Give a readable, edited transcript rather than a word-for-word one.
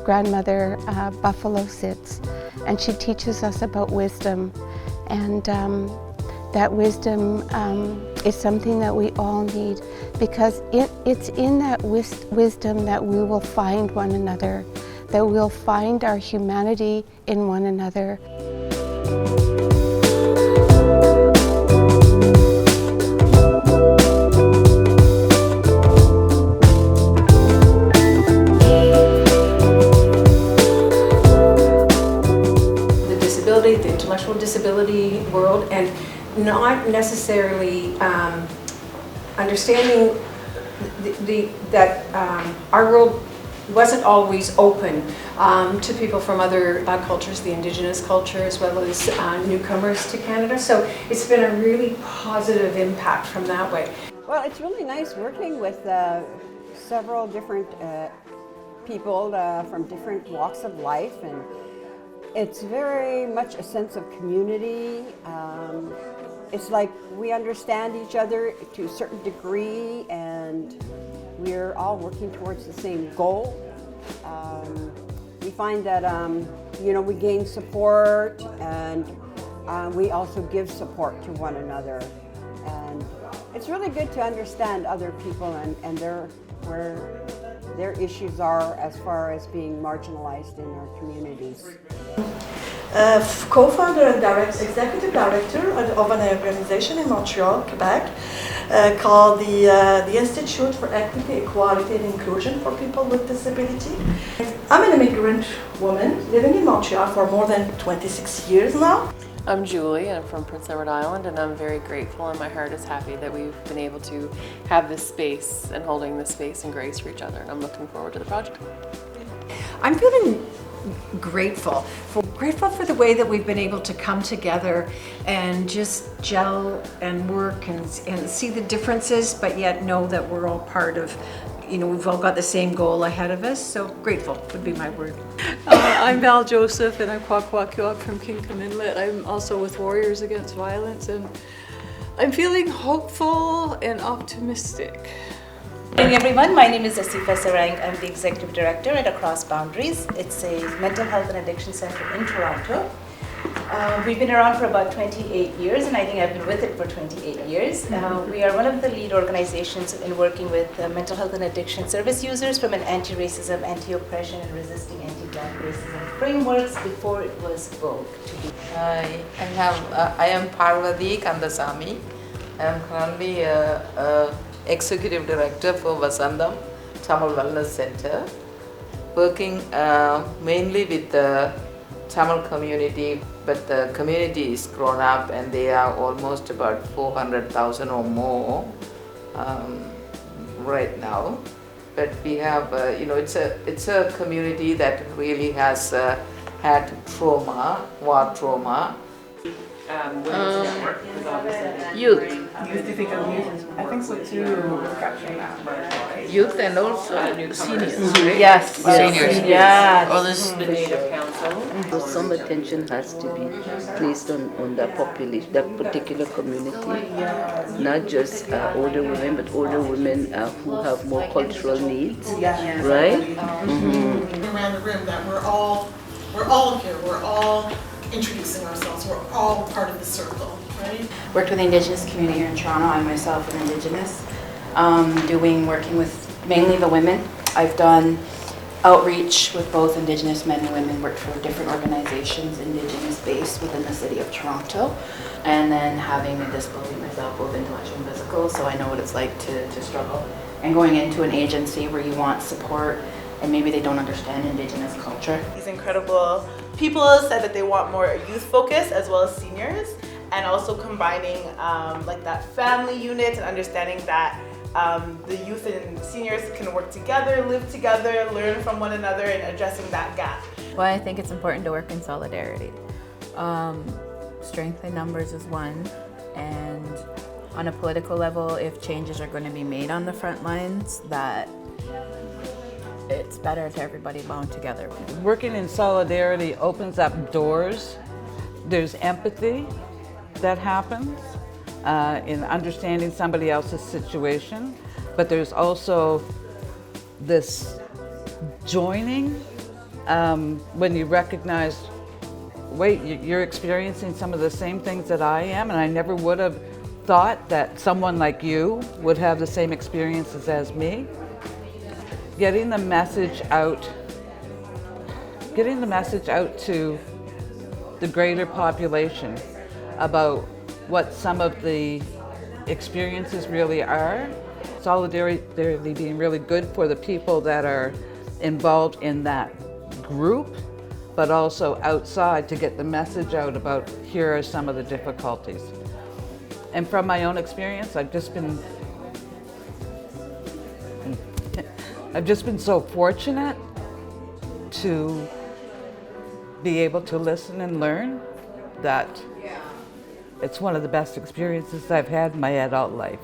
grandmother buffalo sits, and she teaches us about wisdom, and that wisdom is something that we all need, because it's in that wisdom that we will find one another, that we'll find our humanity in one another. The intellectual disability world, and not necessarily understanding that our world wasn't always open to people from other cultures, the Indigenous culture, as well as newcomers to Canada. So it's been a really positive impact from that way. Well, it's really nice working with several different people from different walks of life, and it's very much a sense of community. It's like we understand each other to a certain degree, and we're all working towards the same goal. We find that we gain support, and we also give support to one another. And it's really good to understand other people and where their issues are as far as being marginalized in our communities. Co-founder and executive director of an organization in Montreal, Quebec, called the Institute for Equity, Equality and Inclusion for People with Disability. I'm an immigrant woman living in Montreal for more than 26 years now. I'm Julie, and I'm from Prince Edward Island, and I'm very grateful, and my heart is happy that we've been able to have this space and holding this space and grace for each other, and I'm looking forward to the project. I'm feeling grateful for the way that we've been able to come together and just gel and work and see the differences, but yet know that we're all part of, we've all got the same goal ahead of us. So grateful would be my word. I'm Val Joseph, and I'm Kwak from Kingcome Inlet. I'm also with Warriors Against Violence, and I'm feeling hopeful and optimistic. Hey everyone, my name is Asifa Sarang. I'm the Executive Director at Across Boundaries. It's a mental health and addiction center in Toronto. We've been around for about 28 years, and I think I've been with it for 28 years. We are one of the lead organizations in working with mental health and addiction service users from an anti-racism, anti-oppression, and resisting anti-black racism frameworks before it was vogue to be. Hi, I am Parvati Kandasamy. I am currently Executive Director for Vasandam Tamil Wellness Center, working mainly with the Tamil community, but the community is grown up and they are almost about 400,000 or more right now. But we have, it's a community that really has had trauma, war trauma. Youth. I think so too. Youth and also seniors, right? Yes. Seniors. Yes. Or this is the Native Council. So some attention has to be placed on that population, that particular community. Not just older women, but older women who have more cultural needs. Right? Mm-hmm. Around the room that we're all here. We're all introducing ourselves. We're all part of the circle, right? Worked with the Indigenous community here in Toronto. I'm myself an Indigenous, working with mainly the women. I've done outreach with both Indigenous men and women, worked for different organizations, Indigenous based within the city of Toronto, and then having a disability myself, both intellectual and physical, so I know what it's like to struggle. And going into an agency where you want support and maybe they don't understand Indigenous culture. These incredible people said that they want more youth focus as well as seniors, and also combining like that family unit and understanding that the youth and seniors can work together, live together, learn from one another, and addressing that gap. Well, I think it's important to work in solidarity. Strength in numbers is one, and on a political level, if changes are going to be made on the front lines, that it's better if everybody bound together. Working in solidarity opens up doors. There's empathy that happens in understanding somebody else's situation, but there's also this joining when you recognize, wait, you're experiencing some of the same things that I am, and I never would have thought that someone like you would have the same experiences as me. Getting the message out to the greater population about what some of the experiences really are. Solidarity being really good for the people that are involved in that group, but also outside to get the message out about here are some of the difficulties. And from my own experience, I've just been so fortunate to be able to listen and learn that it's one of the best experiences I've had in my adult life.